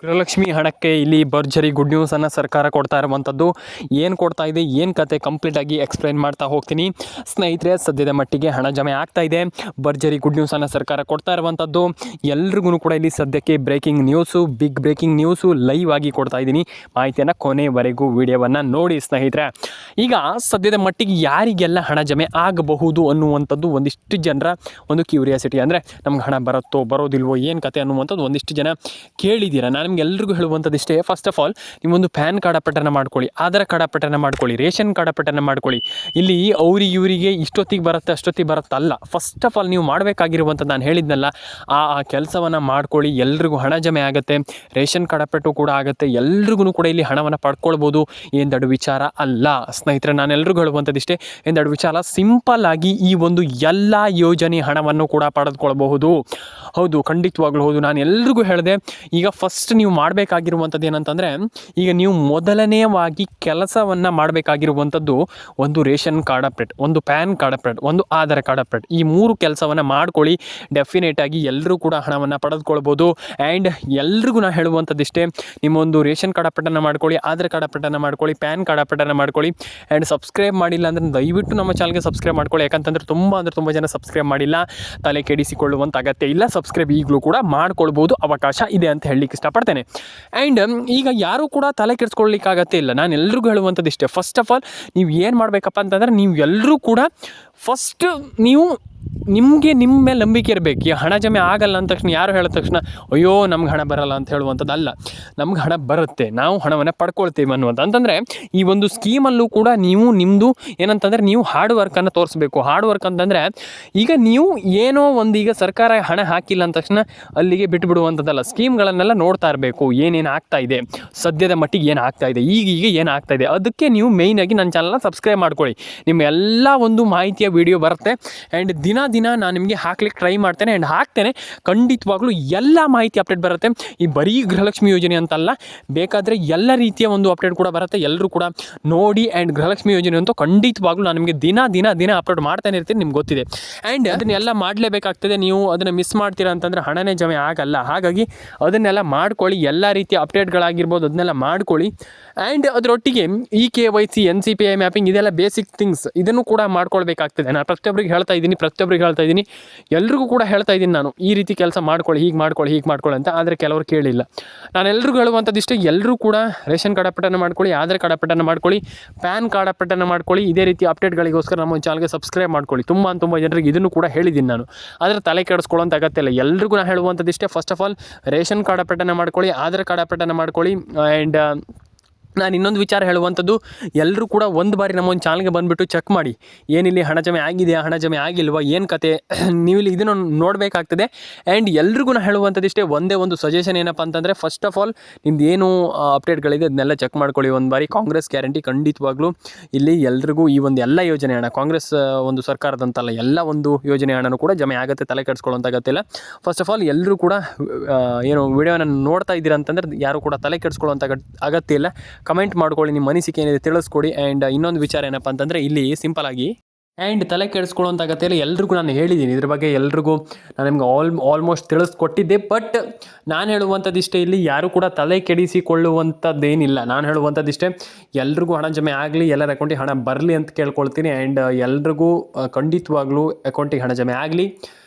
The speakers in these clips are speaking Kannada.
ಗೃಹಲಕ್ಷ್ಮಿ ಹಣಕ್ಕೆ ಇಲ್ಲಿ ಭರ್ಜರಿ ಗುಡ್ ನ್ಯೂಸನ್ನು ಸರ್ಕಾರ ಕೊಡ್ತಾ ಇರುವಂಥದ್ದು. ಏನು ಕೊಡ್ತಾ ಇದೆ, ಏನು ಕತೆ ಕಂಪ್ಲೀಟಾಗಿ ಎಕ್ಸ್ಪ್ಲೈನ್ ಮಾಡ್ತಾ ಹೋಗ್ತೀನಿ ಸ್ನೇಹಿತರೆ. ಸದ್ಯದ ಮಟ್ಟಿಗೆ ಹಣ ಜಮೆ ಆಗ್ತಾ ಇದೆ. ಭರ್ಜರಿ ಗುಡ್ ನ್ಯೂಸನ್ನು ಸರ್ಕಾರ ಕೊಡ್ತಾ ಇರುವಂಥದ್ದು. ಎಲ್ರಿಗೂ ಕೂಡ ಇಲ್ಲಿ ಸದ್ಯಕ್ಕೆ breaking news, big breaking news live ಆಗಿ ಕೊಡ್ತಾ ಇದ್ದೀನಿ. ಮಾಹಿತಿಯನ್ನು ಕೊನೆವರೆಗೂ ವಿಡಿಯೋವನ್ನು ನೋಡಿ ಸ್ನೇಹಿತರೆ. ಈಗ ಸದ್ಯದ ಮಟ್ಟಿಗೆ ಯಾರಿಗೆಲ್ಲ ಹಣ ಜಮೆ ಆಗಬಹುದು ಅನ್ನುವಂಥದ್ದು ಒಂದಿಷ್ಟು ಜನರ ಒಂದು ಕ್ಯೂರಿಯಾಸಿಟಿ. ಅಂದರೆ ನಮ್ಗೆ ಹಣ ಬರುತ್ತೋ ಬರೋದಿಲ್ವೋ ಏನು ಕತೆ ಅನ್ನುವಂಥದ್ದು ಒಂದಿಷ್ಟು ಜನ ಕೇಳಿದ್ದೀರ. ನಾನು ನಿಮ್ಗೆ ಎಲ್ರಿಗೂ ಹೇಳುವಂಥದ್ದು ಇಷ್ಟೇ. ಫಸ್ಟ್ ಆಫ್ ಆಲ್ ನೀವೊಂದು ಪ್ಯಾನ್ ಕಾರ್ಡ್ ಅಪ್ಡೇಟನ್ನು ಮಾಡ್ಕೊಳ್ಳಿ, ಆಧಾರ್ ಕಾರ್ಡ್ ಅಪ್ಡೇಟನ್ನು ಮಾಡ್ಕೊಳ್ಳಿ, ರೇಷನ್ ಕಾರ್ಡ್ ಅಪ್ಡೇಟನ್ನು ಮಾಡ್ಕೊಳ್ಳಿ. ಇಲ್ಲಿ ಇವರಿಗೆ ಇಷ್ಟೊತ್ತಿಗೆ ಬರುತ್ತೆ ಅಷ್ಟೊತ್ತಿಗೆ ಬರುತ್ತಲ್ಲ. ಫಸ್ಟ್ ಆಫ್ ಆಲ್ ನೀವು ಮಾಡಬೇಕಾಗಿರುವಂಥದ್ದು ನಾನು ಹೇಳಿದ್ನಲ್ಲ, ಆ ಕೆಲಸವನ್ನು ಮಾಡ್ಕೊಳ್ಳಿ. ಎಲ್ರಿಗೂ ಹಣ ಜಮೆ ಆಗುತ್ತೆ. ರೇಷನ್ ಕಾರ್ಡ್ ಅಪ್ಡೇಟು ಕೂಡ ಆಗುತ್ತೆ. ಎಲ್ರಿಗೂ ಕೂಡ ಇಲ್ಲಿ ಹಣವನ್ನು ಪಡ್ಕೊಳ್ಬೋದು. ಏನು ದೊಡ್ಡ ವಿಚಾರ ಅಲ್ಲ ಸ್ನೇಹಿತರೆ. ನಾನು ಎಲ್ರಿಗೂ ಹೇಳುವಂಥದ್ದು ಇಷ್ಟೇ, ಏನು ದೊಡ್ಡ ವಿಚಾರ. ಸಿಂಪಲ್ ಆಗಿ ಈ ಒಂದು ಎಲ್ಲ ಯೋಜನೆ ಹಣವನ್ನು ಕೂಡ ಪಡೆದುಕೊಳ್ಬಹುದು. ಹೌದು, ಖಂಡಿತವಾಗ್ಲೂ ಹೌದು. ನಾನು ಎಲ್ರಿಗೂ ಹೇಳಿದೆ, ಈಗ ಫಸ್ಟ್ ನೀವು ಮಾಡಬೇಕಾಗಿರುವಂಥದ್ದು ಏನಂತಂದರೆ, ಈಗ ನೀವು ಮೊದಲನೆಯವಾಗಿ ಕೆಲಸವನ್ನು ಮಾಡಬೇಕಾಗಿರುವಂಥದ್ದು ಒಂದು ರೇಷನ್ ಕಾರ್ಡ್ ಅಪ್ಡೇಟ್, ಒಂದು ಪ್ಯಾನ್ ಕಾರ್ಡ್ ಅಪ್ಡೇಟ್, ಒಂದು ಆಧಾರ್ ಕಾರ್ಡ್ ಅಪ್ಡೇಟ್. ಈ 3 ಕೆಲಸವನ್ನು ಮಾಡ್ಕೊಳ್ಳಿ. ಡೆಫಿನೇಟಾಗಿ ಎಲ್ಲರೂ ಕೂಡ ಹಣವನ್ನು ಪಡೆದುಕೊಳ್ಬೋದು. ಆ್ಯಂಡ್ ಎಲ್ರಿಗೂ ನಾನು ಹೇಳುವಂಥದ್ದು ಇಷ್ಟೇ, ನಿಮ್ಮೊಂದು ರೇಷನ್ ಕಾರ್ಡ್ ಅಪ್ಡೇಟನ್ನು ಮಾಡ್ಕೊಳ್ಳಿ, ಆಧಾರ್ ಕಾರ್ಡ್ ಅಪ್ಡೇಟನ್ನು ಮಾಡ್ಕೊಳ್ಳಿ, ಪ್ಯಾನ್ ಕಾರ್ಡ್ ಅಪ್ಡೇಟನ್ನು ಮಾಡ್ಕೊಳ್ಳಿ. ಆ್ಯಂಡ್ ಸಬ್ಸ್ಕ್ರೈಬ್ ಮಾಡಿಲ್ಲ ಅಂದರೆ ದಯವಿಟ್ಟು ನಮ್ಮ ಚಾನಲ್ಗೆ ಸಬ್ಸ್ಕ್ರೈಬ್ ಮಾಡ್ಕೊಳ್ಳಿ. ಯಾಕಂತಂದರೆ ತುಂಬ ಜನ ಸಬ್ಸ್ಕ್ರೈಬ್ ಮಾಡಿಲ್ಲ. ತಲೆ ಕೆಡಿಸಿಕೊಳ್ಳುವಂಥ ಅಗತ್ಯ ಇಲ್ಲ. ಸಬ್ಸ್ಕ್ರೈಬ್ ಈಗಲೂ ಕೂಡ ಮಾಡ್ಕೊಳ್ಬೋದು, ಅವಕಾಶ ಇದೆ ಅಂತ ಹೇಳಲಿಕ್ಕೆ ಇಷ್ಟಪಡ್ತೇನೆ. ಆ್ಯಂಡ್ ಈಗ ಯಾರೂ ಕೂಡ ತಲೆ ಕೆಡಿಸ್ಕೊಳ್ಳಿಕ್ಕಾಗತ್ತೇ ಇಲ್ಲ. ನಾನು ಎಲ್ರಿಗೂ ಹೇಳುವಂಥದ್ದು ಇಷ್ಟೇ. ಫಸ್ಟ್ ಆಫ್ ಆಲ್ ನೀವು ಏನು ಮಾಡಬೇಕಪ್ಪ ಅಂತಂದರೆ, ನೀವು ಎಲ್ಲರೂ ಕೂಡ ಫಸ್ಟ್ ನಿಮಗೆ ನಿಮ್ಮ ಮೇಲೆ ನಂಬಿಕೆ ಇರಬೇಕು. ಈ ಹಣ ಜಮೆ ಆಗಲ್ಲ ಅಂದ ತಕ್ಷಣ, ಯಾರು ಹೇಳಿದ ತಕ್ಷಣ ಅಯ್ಯೋ ನಮ್ಗೆ ಹಣ ಬರಲ್ಲ ಅಂತ ಹೇಳುವಂಥದ್ದು ಅಲ್ಲ. ನಮ್ಗೆ ಹಣ ಬರುತ್ತೆ, ನಾವು ಹಣವನ್ನು ಪಡ್ಕೊಳ್ತೇವೆ ಅನ್ನುವಂಥ. ಅಂತಂದರೆ ಈ ಒಂದು ಸ್ಕೀಮಲ್ಲೂ ಕೂಡ ನೀವು ನಿಮ್ಮದು ಏನಂತಂದರೆ, ನೀವು ಹಾರ್ಡ್ ವರ್ಕನ್ನು ತೋರಿಸ್ಬೇಕು. ಹಾರ್ಡ್ ವರ್ಕ್ ಅಂತಂದರೆ, ಈಗ ನೀವು ಏನೋ ಒಂದು, ಈಗ ಸರ್ಕಾರ ಹಣ ಹಾಕಿಲ್ಲ ಅಂದ ತಕ್ಷಣ ಅಲ್ಲಿಗೆ ಬಿಟ್ಟುಬಿಡುವಂಥದ್ದಲ್ಲ. ಸ್ಕೀಮ್ಗಳನ್ನೆಲ್ಲ ನೋಡ್ತಾ ಇರಬೇಕು. ಏನೇನು ಆಗ್ತಾ ಇದೆ, ಸದ್ಯದ ಮಟ್ಟಿಗೆ ಏನು ಆಗ್ತಾ ಇದೆ, ಈಗ ಏನು ಆಗ್ತಾ ಇದೆ. ಅದಕ್ಕೆ ನೀವು ಮೇಯ್ನಾಗಿ ನನ್ನ ಚಾನಲ್ನ ಸಬ್ಸ್ಕ್ರೈಬ್ ಮಾಡ್ಕೊಳ್ಳಿ. ನಿಮ್ಮ ಎಲ್ಲ ಒಂದು ಮಾಹಿತಿಯ ವಿಡಿಯೋ ಬರುತ್ತೆ. ಆ್ಯಂಡ್ ದಿನ ನಾನು ನಿಮಗೆ ಹಾಕ್ಲಿಕ್ಕೆ ಟ್ರೈ ಮಾಡ್ತೇನೆ. ಆ್ಯಂಡ್ ಹಾಕ್ತೇನೆ. ಖಂಡಿತವಾಗ್ಲೂ ಎಲ್ಲ ಮಾಹಿತಿ ಅಪ್ಡೇಟ್ ಬರುತ್ತೆ. ಈ ಬರೀ ಗೃಹಲಕ್ಷ್ಮಿ ಯೋಜನೆ ಅಂತಲ್ಲ, ಬೇಕಾದರೆ ಎಲ್ಲ ರೀತಿಯ ಒಂದು ಅಪ್ಡೇಟ್ ಕೂಡ ಬರುತ್ತೆ. ಎಲ್ಲರೂ ಕೂಡ ನೋಡಿ. ಆ್ಯಂಡ್ ಗೃಹಲಕ್ಷ್ಮಿ ಯೋಜನೆ ಅಂತೂ ಖಂಡಿತವಾಗ್ಲೂ ನಾನು ನಿಮಗೆ ದಿನ ಅಪ್ಲೋಡ್ ಮಾಡ್ತಾನೆ ಇರ್ತೀನಿ, ನಿಮ್ಗೆ ಗೊತ್ತಿದೆ. ಆ್ಯಂಡ್ ಅದನ್ನೆಲ್ಲ ಮಾಡಲೇಬೇಕಾಗ್ತದೆ. ನೀವು ಅದನ್ನು ಮಿಸ್ ಮಾಡ್ತೀರಾ ಅಂತಂದರೆ ಹಣನೇ ಜಮೆ ಆಗಲ್ಲ. ಹಾಗಾಗಿ ಅದನ್ನೆಲ್ಲ ಮಾಡ್ಕೊಳ್ಳಿ. ಎಲ್ಲ ರೀತಿಯ ಅಪ್ಡೇಟ್ಗಳಾಗಿರ್ಬೋದು ಅದನ್ನೆಲ್ಲ ಮಾಡ್ಕೊಳ್ಳಿ. ಆ್ಯಂಡ್ ಅದರೊಟ್ಟಿಗೆ ಈ KYC, NCPI ಮ್ಯಾಪಿಂಗ್, ಇದೆಲ್ಲ ಬೇಸಿಕ್ ಥಿಂಗ್ಸ್, ಇದನ್ನು ಕೂಡ ಮಾಡ್ಕೊಳ್ಬೇಕಾಗ್ತದೆ. ನಾನು ಪ್ರತಿಯೊಬ್ಬರಿಗೆ ಹೇಳ್ತಾ ಇದ್ದೀನಿ, ಎಲ್ರಿಗೂ ಕೂಡ ಹೇಳ್ತಾ ಇದ್ದೀನಿ ನಾನು, ಈ ರೀತಿ ಕೆಲಸ ಮಾಡ್ಕೊಳ್ಳಿ, ಹೀಗೆ ಮಾಡ್ಕೊಳ್ಳಿ ಅಂತ. ಆದರೆ ಕೆಲವರು ಕೇಳಿಲ್ಲ. ನಾನು ಎಲ್ರಿಗೂ ಹೇಳುವಂಥದ್ದು ಇಷ್ಟೇ, ಎಲ್ಲರೂ ಕೂಡ ರೇಷನ್ ಕಾರ್ಡ್ ಅಪ್ಡೇಟನ್ನು ಮಾಡ್ಕೊಳ್ಳಿ, ಆಧಾರ್ ಕಾರ್ಡ್ ಅಪ್ಡೇಟನ್ನು ಮಾಡ್ಕೊಳ್ಳಿ, ಪ್ಯಾನ್ ಕಾರ್ಡ್ ಅಪ್ಡೇಟನ್ನು ಮಾಡ್ಕೊಳ್ಳಿ. ಇದೇ ರೀತಿ ಅಪ್ಡೇಟ್ಗಳಿಗೋಸ್ಕರ ನಮ್ಮ ಚಾನಲ್ಗೆ ಸಬ್ಸ್ಕ್ರೈಬ್ ಮಾಡ್ಕೊಳ್ಳಿ. ತುಂಬ ಜನರಿಗೆ ಇದನ್ನು ಕೂಡ ಹೇಳಿದ್ದೀನಿ ನಾನು. ಆದರೆ ತಲೆ ಕೆಡಿಸ್ಕೊಳ್ಳೋಂಥ ಅಗತ್ಯ ಇಲ್ಲ. ಎಲ್ರಿಗೂ ನಾನು ಹೇಳುವಂಥದ್ದು ಇಷ್ಟೇ, first of all ration card ಅಪ್ಡೇಟನ್ನು ಮಾಡ್ಕೊಳ್ಳಿ, ಆಧಾರ್ ಕಾರ್ಡ್ ಅಪ್ಡೇಟನ್ನು ಮಾಡ್ಕೊಳ್ಳಿ. ಆ್ಯಂಡ್ ನಾನು ಇನ್ನೊಂದು ವಿಚಾರ ಹೇಳುವಂಥದ್ದು, ಎಲ್ಲರೂ ಕೂಡ ಒಂದು ಬಾರಿ ನಮ್ಮ ಒಂದು ಚಾನಲ್ಗೆ ಬಂದುಬಿಟ್ಟು ಚೆಕ್ ಮಾಡಿ, ಏನಿಲ್ಲಿ ಹಣ ಜಮೆ ಆಗಿದೆಯಾ, ಹಣ ಜಮೆ ಆಗಿಲ್ವಾ, ಏನು ಕತೆ, ನೀವು ಇಲ್ಲಿ ಇದನ್ನು ನೋಡಬೇಕಾಗ್ತದೆ. ಆ್ಯಂಡ್ ಎಲ್ರಿಗೂ ನಾನು ಹೇಳುವಂಥದ್ದು ಇಷ್ಟೇ, ಒಂದೇ ಒಂದು ಸಜೆಷನ್ ಏನಪ್ಪ ಅಂತಂದರೆ, ಫಸ್ಟ್ ಆಫ್ ಆಲ್ ನಿಮ್ದು ಏನು ಅಪ್ಡೇಟ್ಗಳಿದೆ ಅದನ್ನೆಲ್ಲ ಚೆಕ್ ಮಾಡ್ಕೊಳ್ಳಿ ಒಂದು ಬಾರಿ. ಕಾಂಗ್ರೆಸ್ ಗ್ಯಾರಂಟಿ ಖಂಡಿತವಾಗ್ಲೂ ಇಲ್ಲಿ ಎಲ್ರಿಗೂ ಈ ಒಂದು ಎಲ್ಲ ಯೋಜನೆ ಹಣ, ಕಾಂಗ್ರೆಸ್ ಒಂದು ಸರ್ಕಾರದಂತಲ್ಲ, ಎಲ್ಲ ಒಂದು ಯೋಜನೆ ಹಣನೂ ಕೂಡ ಜಮೆ ಆಗುತ್ತೆ. ತಲೆ ಕೆಡಿಸ್ಕೊಳ್ಳೋಂಥ ಅಗತ್ಯ ಇಲ್ಲ. ಫಸ್ಟ್ ಆಫ್ ಆಲ್ ಎಲ್ಲರೂ ಕೂಡ ಏನು ವಿಡಿಯೋನ ನೋಡ್ತಾ ಇದ್ದೀರಾ ಅಂತಂದರೆ ಯಾರು ಕೂಡ ತಲೆ ಕೆಡಿಸ್ಕೊಳ್ಳೋಂಥ ಅಗತ್ಯ ಇಲ್ಲ. ಕಮೆಂಟ್ ಮಾಡ್ಕೊಳ್ಳಿ, ನಿಮ್ಮ ಅನಿಸಿಕೆ ಏನಿದೆ ತಿಳಿಸ್ಕೊಡಿ. ಆ್ಯಂಡ್ ಇನ್ನೊಂದು ವಿಚಾರ ಏನಪ್ಪ ಅಂತಂದರೆ, ಇಲ್ಲಿ ಸಿಂಪಲ್ ಆಗಿ ಆ್ಯಂಡ್ ತಲೆ ಕೆಡಿಸ್ಕೊಳ್ಳೋಂಥ ಅಗತ್ಯ ಇಲ್ಲ. ಎಲ್ರಿಗೂ ನಾನು ಹೇಳಿದ್ದೀನಿ ಇದ್ರ ಬಗ್ಗೆ, ಎಲ್ರಿಗೂ ನಾನು ನಿಮ್ಗೆ ಆಲ್ಮೋಸ್ಟ್ ತಿಳಿಸ್ಕೊಟ್ಟಿದ್ದೆ. ಬಟ್ ನಾನು ಹೇಳುವಂಥದ್ದು ಇಷ್ಟೇ, ಇಲ್ಲಿ ಯಾರು ಕೂಡ ತಲೆ ಕೆಡಿಸಿಕೊಳ್ಳುವಂಥದ್ದೇನಿಲ್ಲ. ನಾನು ಹೇಳುವಂಥದ್ದು ಇಷ್ಟೇ, ಎಲ್ರಿಗೂ ಹಣ ಜಮೆ ಆಗಲಿ, ಎಲ್ಲರ ಅಕೌಂಟಿಗೆ ಹಣ ಬರಲಿ ಅಂತ ಕೇಳ್ಕೊಳ್ತೀನಿ. ಆ್ಯಂಡ್ ಎಲ್ರಿಗೂ ಖಂಡಿತವಾಗ್ಲೂ ಅಕೌಂಟಿಗೆ ಹಣ ಜಮೆ ಆಗಲಿ.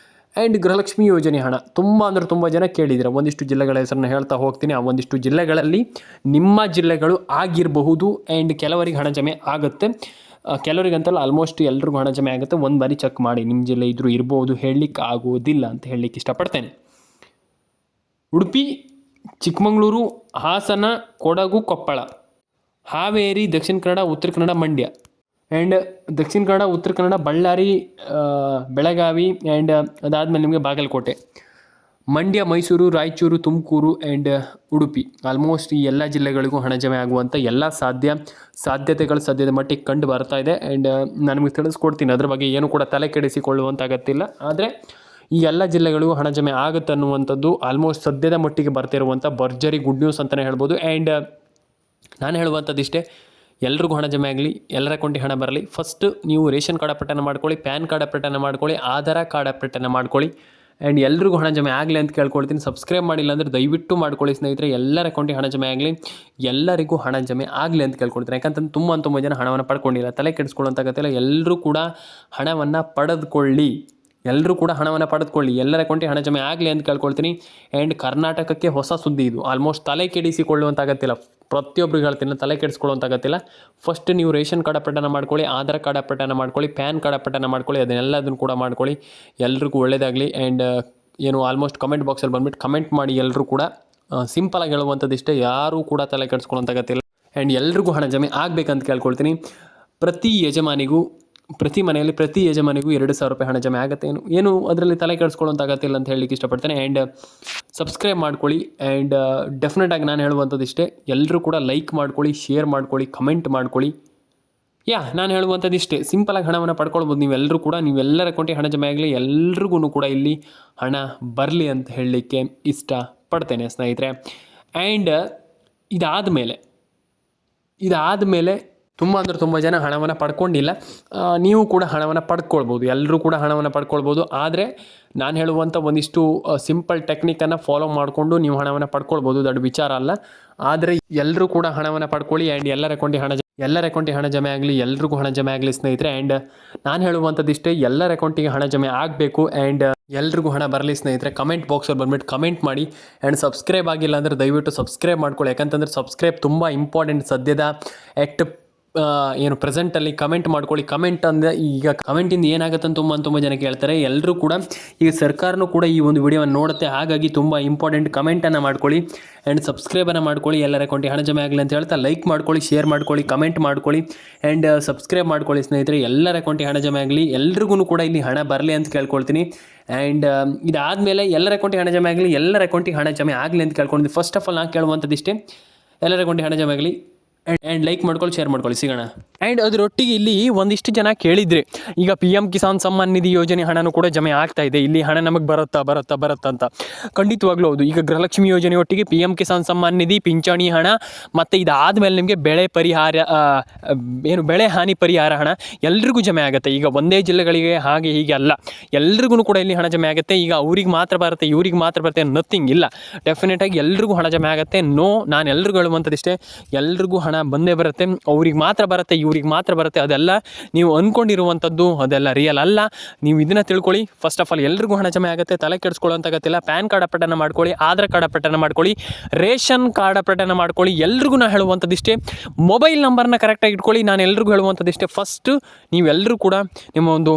ಆ್ಯಂಡ್ ಗೃಹಲಕ್ಷ್ಮಿ ಯೋಜನೆ ಹಣ ತುಂಬ ಜನ ಕೇಳಿದ್ದೀರ. ಒಂದಿಷ್ಟು ಜಿಲ್ಲೆಗಳ ಹೆಸರನ್ನು ಹೇಳ್ತಾ ಹೋಗ್ತೀನಿ. ಆ ಒಂದಿಷ್ಟು ಜಿಲ್ಲೆಗಳಲ್ಲಿ ನಿಮ್ಮ ಜಿಲ್ಲೆಗಳು ಆಗಿರಬಹುದು. ಆ್ಯಂಡ್ ಕೆಲವರಿಗೆ ಹಣ ಜಮೆ ಆಗುತ್ತೆ, ಕೆಲವರಿಗಂತಲ್ಲ, ಆಲ್ಮೋಸ್ಟ್ ಎಲ್ರಿಗೂ ಹಣ ಜಮೆ ಆಗುತ್ತೆ. ಒಂದು ಬಾರಿ ಚೆಕ್ ಮಾಡಿ, ನಿಮ್ಮ ಜಿಲ್ಲೆ ಇದ್ರೂ ಇರ್ಬೋದು, ಹೇಳಲಿಕ್ಕೆ ಆಗೋದಿಲ್ಲ ಅಂತ ಹೇಳಲಿಕ್ಕೆ ಇಷ್ಟಪಡ್ತೇನೆ. ಉಡುಪಿ, ಚಿಕ್ಕಮಗಳೂರು, ಹಾಸನ, ಕೊಡಗು, ಕೊಪ್ಪಳ, ಹಾವೇರಿ, ದಕ್ಷಿಣ ಕನ್ನಡ, ಉತ್ತರ ಕನ್ನಡ, ಮಂಡ್ಯ. ಆ್ಯಂಡ್ ದಕ್ಷಿಣ ಕನ್ನಡ, ಉತ್ತರ ಕನ್ನಡ, ಬಳ್ಳಾರಿ, ಬೆಳಗಾವಿ. ಆ್ಯಂಡ್ ಅದಾದಮೇಲೆ ನಿಮಗೆ ಬಾಗಲಕೋಟೆ, ಮಂಡ್ಯ, ಮೈಸೂರು, ರಾಯಚೂರು, ತುಮಕೂರು ಆ್ಯಂಡ್ ಉಡುಪಿ. ಆಲ್ಮೋಸ್ಟ್ ಈ ಎಲ್ಲ ಜಿಲ್ಲೆಗಳಿಗೂ ಹಣ ಜಮೆ ಆಗುವಂಥ ಎಲ್ಲ ಸಾಧ್ಯತೆಗಳು ಸದ್ಯದ ಮಟ್ಟಿಗೆ ಕಂಡು ಬರ್ತಾ ಇದೆ. ಆ್ಯಂಡ್ ನಾನು ನಿಮಗೆ ತಿಳಿಸ್ಕೊಡ್ತೀನಿ, ಅದ್ರ ಬಗ್ಗೆ ಏನು ಕೂಡ ತಲೆ ಕೆಡಿಸಿಕೊಳ್ಳುವಂಥ ಅಗತ್ಯ ಇಲ್ಲ. ಆದರೆ ಈ ಎಲ್ಲ ಜಿಲ್ಲೆಗಳಿಗೂ ಹಣ ಜಮೆ ಆಗುತ್ತೆ ಅನ್ನುವಂಥದ್ದು ಆಲ್ಮೋಸ್ಟ್ ಸದ್ಯದ ಮಟ್ಟಿಗೆ ಬರ್ತಿರುವಂಥ ಭರ್ಜರಿ ಗುಡ್ ನ್ಯೂಸ್ ಅಂತಲೇ ಹೇಳ್ಬೋದು. ಆ್ಯಂಡ್ ನಾನು ಹೇಳುವಂಥದ್ದು ಇಷ್ಟೇ, ಎಲ್ರಿಗೂ ಹಣ ಜಮೆ ಆಗಲಿ, ಎಲ್ಲರ ಅಕೌಂಟಿಗೆ ಹಣ ಬರಲಿ. ಫಸ್ಟ್ ನೀವು ರೇಷನ್ ಕಾರ್ಡ್ ಅಪ್ಡೇಟನ್ನು ಮಾಡ್ಕೊಳ್ಳಿ, ಪ್ಯಾನ್ ಕಾರ್ಡ್ ಅಪ್ಡೇಟನ್ನು ಮಾಡ್ಕೊಳ್ಳಿ, ಆಧಾರ್ ಕಾರ್ಡ್ ಅಪ್ಡೇಟನ್ನು ಮಾಡ್ಕೊಳ್ಳಿ. ಆ್ಯಂಡ್ ಎಲ್ರಿಗೂ ಹಣ ಜಮೆ ಆಗಲಿ ಅಂತ ಕೇಳ್ಕೊಳ್ತೀನಿ. ಸಬ್ಸ್ಕ್ರೈಬ್ ಮಾಡಿಲ್ಲ ಅಂದರೆ ದಯವಿಟ್ಟು ಮಾಡ್ಕೊಳ್ಳಿ ಸ್ನೇಹಿತರೆ. ಎಲ್ಲರ ಅಕೌಂಟಿಗೆ ಹಣ ಜಮೆ ಆಗಲಿ, ಎಲ್ಲರಿಗೂ ಹಣ ಜಮೆ ಆಗಲಿ ಅಂತ ಕೇಳ್ಕೊಳ್ತೀನಿ. ಯಾಕಂತಂದ್ರೆ ತುಂಬ ಜನ ಹಣವನ್ನು ಪಡ್ಕೊಂಡಿಲ್ಲ, ತಲೆ ಕೆಡಿಸ್ಕೊಳ್ಳೋಂತಾಗತ್ತಿಲ್ಲ. ಎಲ್ಲರೂ ಕೂಡ ಹಣವನ್ನು ಪಡೆದುಕೊಳ್ಳಿ, ಎಲ್ಲರೂ ಕೂಡ ಹಣವನ್ನು ಪಡೆದುಕೊಳ್ಳಿ, ಎಲ್ಲರ ಅಕೌಂಟಿಗೆ ಹಣ ಜಮೆ ಆಗಲಿ ಅಂತ ಕೇಳ್ಕೊಳ್ತೀನಿ. ಆ್ಯಂಡ್ ಕರ್ನಾಟಕಕ್ಕೆ ಹೊಸ ಸುದ್ದಿ ಇದು. ಆಲ್ಮೋಸ್ಟ್ ತಲೆ ಕೆಡಿಸಿಕೊಳ್ಳುವಂತಾಗತ್ತಿಲ್ಲ, ಪ್ರತಿಯೊಬ್ಬರಿಗೆ ಹೇಳ್ತೀನಿ, ತಲೆ ಕೆಡಿಸ್ಕೊಳ್ಳುವಂತಾಗತ್ತಿಲ್ಲ. ಫಸ್ಟ್ ನೀವು ರೇಷನ್ ಕಾರ್ಡ್ ಅಪ್ಡೇಟನ್ನು ಮಾಡ್ಕೊಳ್ಳಿ, ಆಧಾರ್ ಕಾರ್ಡ್ ಅಪ್ಡೇಟನ್ನು ಮಾಡ್ಕೊಳ್ಳಿ, ಪ್ಯಾನ್ ಕಾರ್ಡ್ ಅಪ್ಡೇಟನ್ನು ಮಾಡ್ಕೊಳ್ಳಿ, ಅದನ್ನೆಲ್ಲದನ್ನು ಕೂಡ ಮಾಡ್ಕೊಳ್ಳಿ. ಎಲ್ರಿಗೂ ಒಳ್ಳೆಯದಾಗಲಿ. ಆ್ಯಂಡ್ ಏನು ಆಲ್ಮೋಸ್ಟ್ ಕಮೆಂಟ್ ಬಾಕ್ಸಲ್ಲಿ ಬಂದುಬಿಟ್ಟು ಕಮೆಂಟ್ ಮಾಡಿ. ಎಲ್ಲರೂ ಕೂಡ ಸಿಂಪಲಾಗಿ ಹೇಳುವಂಥದ್ದು ಇಷ್ಟೇ, ಯಾರೂ ಕೂಡ ತಲೆ ಕೆಡಿಸ್ಕೊಳ್ಳೋಂತಾಗತ್ತಿಲ್ಲ. ಆ್ಯಂಡ್ ಎಲ್ರಿಗೂ ಹಣ ಜಮೆ ಆಗಬೇಕಂತ ಕೇಳ್ಕೊಳ್ತೀನಿ. ಪ್ರತಿ ಮನೆಯಲ್ಲಿ ಪ್ರತಿ ಯಜಮಾನಿಗೂ 2,000 ರೂಪಾಯಿ ಹಣ ಜಮೆ ಆಗುತ್ತೆ. ಏನು ಅದರಲ್ಲಿ ತಲೆ ಕೆಡಿಸ್ಕೊಳ್ಳೋಂತಾಗತ್ತಿಲ್ಲ ಅಂತ ಹೇಳಲಿಕ್ಕೆ ಇಷ್ಟಪಡ್ತೇನೆ. ಆ್ಯಂಡ್ ಸಬ್ಸ್ಕ್ರೈಬ್ ಮಾಡ್ಕೊಳ್ಳಿ. ಆ್ಯಂಡ್ ಡೆಫಿನೆಟಾಗಿ ನಾನು ಹೇಳುವಂಥದ್ದು ಇಷ್ಟೇ, ಎಲ್ಲರೂ ಕೂಡ ಲೈಕ್ ಮಾಡ್ಕೊಳ್ಳಿ, ಶೇರ್ ಮಾಡ್ಕೊಳ್ಳಿ, ಕಮೆಂಟ್ ಮಾಡ್ಕೊಳ್ಳಿ. ನಾನು ಹೇಳುವಂಥದ್ದು ಇಷ್ಟೇ, ಸಿಂಪಲಾಗಿ ಹಣವನ್ನು ಪಡ್ಕೊಳ್ಬೋದು ನೀವೆಲ್ಲರೂ ಕೂಡ. ನೀವೆಲ್ಲರ ಅಕೌಂಟಿಗೆ ಹಣ ಜಮೆ ಆಗಲಿ, ಎಲ್ರಿಗೂ ಕೂಡ ಇಲ್ಲಿ ಹಣ ಬರಲಿ ಅಂತ ಹೇಳಲಿಕ್ಕೆ ಇಷ್ಟಪಡ್ತೇನೆ ಸ್ನೇಹಿತರೆ. ಆ್ಯಂಡ್ ಇದಾದ ಮೇಲೆ ತುಂಬ ಜನ ಹಣವನ್ನು ಪಡ್ಕೊಂಡಿಲ್ಲ. ನೀವು ಕೂಡ ಹಣವನ್ನು ಪಡ್ಕೊಳ್ಬೋದು, ಎಲ್ಲರೂ ಕೂಡ ಹಣವನ್ನು ಪಡ್ಕೊಳ್ಬೋದು. ಆದರೆ ನಾನು ಹೇಳುವಂಥ ಒಂದಿಷ್ಟು ಸಿಂಪಲ್ ಟೆಕ್ನಿಕನ್ನು ಫಾಲೋ ಮಾಡಿಕೊಂಡು ನೀವು ಹಣವನ್ನು ಪಡ್ಕೊಳ್ಬೋದು, ದೊಡ್ಡ ವಿಚಾರ ಅಲ್ಲ. ಆದರೆ ಎಲ್ಲರೂ ಕೂಡ ಹಣವನ್ನು ಪಡ್ಕೊಳ್ಳಿ. ಆ್ಯಂಡ್ ಎಲ್ಲರ ಅಕೌಂಟಿಗೆ ಹಣ ಜಮೆ ಆಗಲಿ, ಎಲ್ರಿಗೂ ಹಣ ಜಮೆ ಆಗಲಿ ಸ್ನೇಹಿತರೆ. ಆ್ಯಂಡ್ ನಾನು ಹೇಳುವಂಥದ್ದು ಇಷ್ಟೇ, ಎಲ್ಲರ ಅಕೌಂಟಿಗೆ ಹಣ ಜಮೆ ಆಗಬೇಕು. ಆ್ಯಂಡ್ ಎಲ್ರಿಗೂ ಹಣ ಬರಲಿ ಸ್ನೇಹಿತರೆ. ಕಮೆಂಟ್ ಬಾಕ್ಸಲ್ಲಿ ಬಂದುಬಿಟ್ಟು ಕಮೆಂಟ್ ಮಾಡಿ. ಆ್ಯಂಡ್ ಸಬ್ಸ್ಕ್ರೈಬ್ ಆಗಿಲ್ಲ ಅಂದರೆ ದಯವಿಟ್ಟು ಸಬ್ಸ್ಕ್ರೈಬ್ ಮಾಡ್ಕೊಳ್ಳಿ. ಯಾಕಂತಂದರೆ ಸಬ್ಸ್ಕ್ರೈಬ್ ತುಂಬ ಇಂಪಾರ್ಟೆಂಟ್ ಸದ್ಯದ ಏನು ಪ್ರೆಸೆಂಟಲ್ಲಿ. ಕಮೆಂಟ್ ಮಾಡ್ಕೊಳ್ಳಿ. ಕಮೆಂಟ್ ಅಂದರೆ ಈಗ ಕಮೆಂಟಿಂದ ಏನಾಗುತ್ತೆ ಅಂತ ತುಂಬ ಜನ ಕೇಳ್ತಾರೆ. ಎಲ್ಲರೂ ಕೂಡ ಈಗ ಸರ್ಕಾರನೂ ಕೂಡ ಈ ಒಂದು ವಿಡಿಯೋವನ್ನು ನೋಡುತ್ತೆ, ಹಾಗಾಗಿ ತುಂಬ ಇಂಪಾರ್ಟೆಂಟ್. ಕಮೆಂಟನ್ನು ಮಾಡ್ಕೊಳ್ಳಿ ಆ್ಯಂಡ್ ಸಬ್ಸ್ಕ್ರೈಬನ್ನು ಮಾಡ್ಕೊಳ್ಳಿ. ಎಲ್ಲರ ಅಕೌಂಟಿಗೆ ಹಣ ಜಮೆ ಆಗಲಿ ಅಂತ ಹೇಳ್ತಾ ಲೈಕ್ ಮಾಡ್ಕೊಳ್ಳಿ, ಶೇರ್ ಮಾಡ್ಕೊಳ್ಳಿ, ಕಮೆಂಟ್ ಮಾಡ್ಕೊಳ್ಳಿ ಆ್ಯಂಡ್ ಸಬ್ಸ್ಕ್ರೈಬ್ ಮಾಡ್ಕೊಳ್ಳಿ ಸ್ನೇಹಿತರೆ. ಎಲ್ಲರ ಅಕೌಂಟಿಗೆ ಹಣ ಜಮೆ ಆಗಲಿ, ಎಲ್ರಿಗೂ ಕೂಡ ಇಲ್ಲಿ ಹಣ ಬರಲಿ ಅಂತ ಕೇಳ್ಕೊಳ್ತೀನಿ. ಆ್ಯಂಡ್ ಇದಾದಮೇಲೆ ಎಲ್ಲರ ಅಕೌಂಟಿಗೆ ಹಣ ಜಮೆ ಆಗಲಿ, ಎಲ್ಲರ ಅಕೌಂಟಿಗೆ ಹಣ ಜಮೆ ಆಗಲಿ ಅಂತ ಕೇಳ್ಕೊಂಡಿದ್ದೀನಿ. ಫಸ್ಟ್ ಆಫ್ ಆಲ್ ನಾನು ಕೇಳುವಂಥದ್ದು ಇಷ್ಟೇ, ಎಲ್ಲರ ಅಕೌಂಟಿಗೆ ಹಣ ಜಮೆ ಆಗಲಿ. ಆ್ಯಂಡ್ ಲೈಕ್ ಮಾಡ್ಕೊಳ್ಳಿ, ಶೇರ್ ಮಾಡ್ಕೊಳ್ಳಿ. ಸಿಗೋಣ. ಆ್ಯಂಡ್ ಅದರೊಟ್ಟಿಗೆ ಇಲ್ಲಿ ಒಂದಿಷ್ಟು ಜನ ಕೇಳಿದರೆ, ಈಗ PM ಕಿಸಾನ್ ಸಮ್ಮಾನ್ ನಿಧಿ ಯೋಜನೆ ಹಣನೂ ಕೂಡ ಜಮೆ ಆಗ್ತಾ ಇದೆ. ಇಲ್ಲಿ ಹಣ ನಮಗೆ ಬರುತ್ತಾ ಅಂತ ಖಂಡಿತವಾಗ್ಲೂ ಹೌದು. ಈಗ ಗೃಹಲಕ್ಷ್ಮಿ ಯೋಜನೆ ಒಟ್ಟಿಗೆ PM ಕಿಸಾನ್ ಸಮ್ಮಾನ್ ನಿಧಿ, ಪಿಂಚಣಿ ಹಣ ಮತ್ತು ಇದಾದಮೇಲೆ ನಿಮಗೆ ಬೆಳೆ ಹಾನಿ ಪರಿಹಾರ ಹಣ ಎಲ್ರಿಗೂ ಜಮೆ ಆಗುತ್ತೆ. ಈಗ ಒಂದೇ ಜಿಲ್ಲೆಗಳಿಗೆ ಹಾಗೆ ಹೀಗೆ ಅಲ್ಲ, ಎಲ್ರಿಗೂ ಕೂಡ ಇಲ್ಲಿ ಹಣ ಜಮೆ ಆಗುತ್ತೆ. ಈಗ ಅವ್ರಿಗೆ ಮಾತ್ರ ಬರುತ್ತೆ, ಇವ್ರಿಗೆ ಮಾತ್ರ ಬರುತ್ತೆ, ನಥಿಂಗ್ ಇಲ್ಲ. ಡೆಫಿನೆಟಾಗಿ ಎಲ್ರಿಗೂ ಹಣ ಜಮೆ ಆಗುತ್ತೆ. ನಾನು ಎಲ್ರಿಗೂ ಹೇಳುವಂಥದ್ದು ಇಷ್ಟೇ, ಎಲ್ರಿಗೂ ಹಣ ಬಂದೇ ಬರುತ್ತೆ. ಅವ್ರಿಗೆ ಮಾತ್ರ ಬರುತ್ತೆ, ಇವ್ರಿಗೆ ಮಾತ್ರ ಬರುತ್ತೆ, ಅದೆಲ್ಲ ನೀವು ಅಂದ್ಕೊಂಡಿರುವಂಥದ್ದು, ಅದೆಲ್ಲ ರಿಯಲ್ ಅಲ್ಲ. ನೀವು ಇದನ್ನು ತಿಳ್ಕೊಳ್ಳಿ. ಫಸ್ಟ್ ಆಫ್ ಆಲ್ ಎಲ್ರಿಗೂ ಹಣ ಜಮೆ ಆಗುತ್ತೆ, ತಲೆ ಕೆಡಿಸ್ಕೊಳ್ಳೋಂತಾಗತ್ತಿಲ್ಲ. ಪ್ಯಾನ್ ಕಾರ್ಡ್ ಅಪ್ಡೇಟನ್ನು ಮಾಡ್ಕೊಳ್ಳಿ, ಆಧಾರ್ ಕಾರ್ಡ್ ಅಪ್ಡೇಟನ್ನು ಮಾಡ್ಕೊಳ್ಳಿ, ರೇಷನ್ ಕಾರ್ಡ್ ಅಪ್ಡೇಟನ್ನು ಮಾಡ್ಕೊಳ್ಳಿ. ಎಲ್ರಿಗೂ ನಾನು ಹೇಳುವಂಥದ್ದು ಇಷ್ಟೇ, ಮೊಬೈಲ್ ನಂಬರ್ನ ಕರೆಕ್ಟಾಗಿ ಇಟ್ಕೊಳ್ಳಿ. ನಾನು ಎಲ್ರಿಗೂ ಹೇಳುವಂಥದ್ದು ಇಷ್ಟೇ, ಫಸ್ಟ್ ನೀವೆಲ್ಲರೂ ಕೂಡ ನಿಮ್ಮ ಒಂದು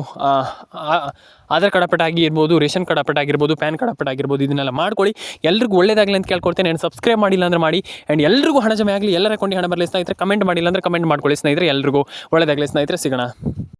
ಆಧಾರ್ ಕಾರ್ಡ್ ಅಪ್ಡೇಟ್ ಆಗಿರ್ಬೋದು, ರೇಷನ್ ಕಾರ್ಡ್ ಅಪ್ಡೇಟ್ ಆಗಿರ್ಬೋದು, ಪ್ಯಾನ್ ಕಾರ್ಡ್ ಅಪ್ಡೇಟ್ ಆಗಿರ್ಬೋದು, ಇದನ್ನೆಲ್ಲ ಮಾಡ್ಕೊಳ್ಳಿ. ಎಲ್ರಿಗೂ ಒಳ್ಳೆಯದಾಗಲಿ ಅಂತ ಕೇಳ್ಕೊಳ್ತೇನೆ. ಆ್ಯಂಡ್ ಸಬ್ಸ್ಕ್ರೈಬ್ ಮಾಡಿಲ್ಲ ಅಂದರೆ ಮಾಡಿ. ಆ್ಯಂಡ್ ಎಲ್ರಿಗೂ ಹಣ ಜಮೆ ಆಗಲಿ, ಎಲ್ಲರ ಅಕೌಂಟಿಗೆ ಹಣ ಬರಲಿ ಸ್ನೇಹಿತರೆ. ಕಮೆಂಟ್ ಮಾಡಿಲ್ಲ ಅಂದರೆ ಕಮೆಂಟ್ ಮಾಡ್ಕೊಳ್ಳಿ ಸ್ನೇಹಿತರೆ. ಎಲ್ರಿಗೂ ಒಳ್ಳೆಯದಾಗಲಿ ಸ್ನೇಹಿತರೆ. ಸಿಗೋಣ.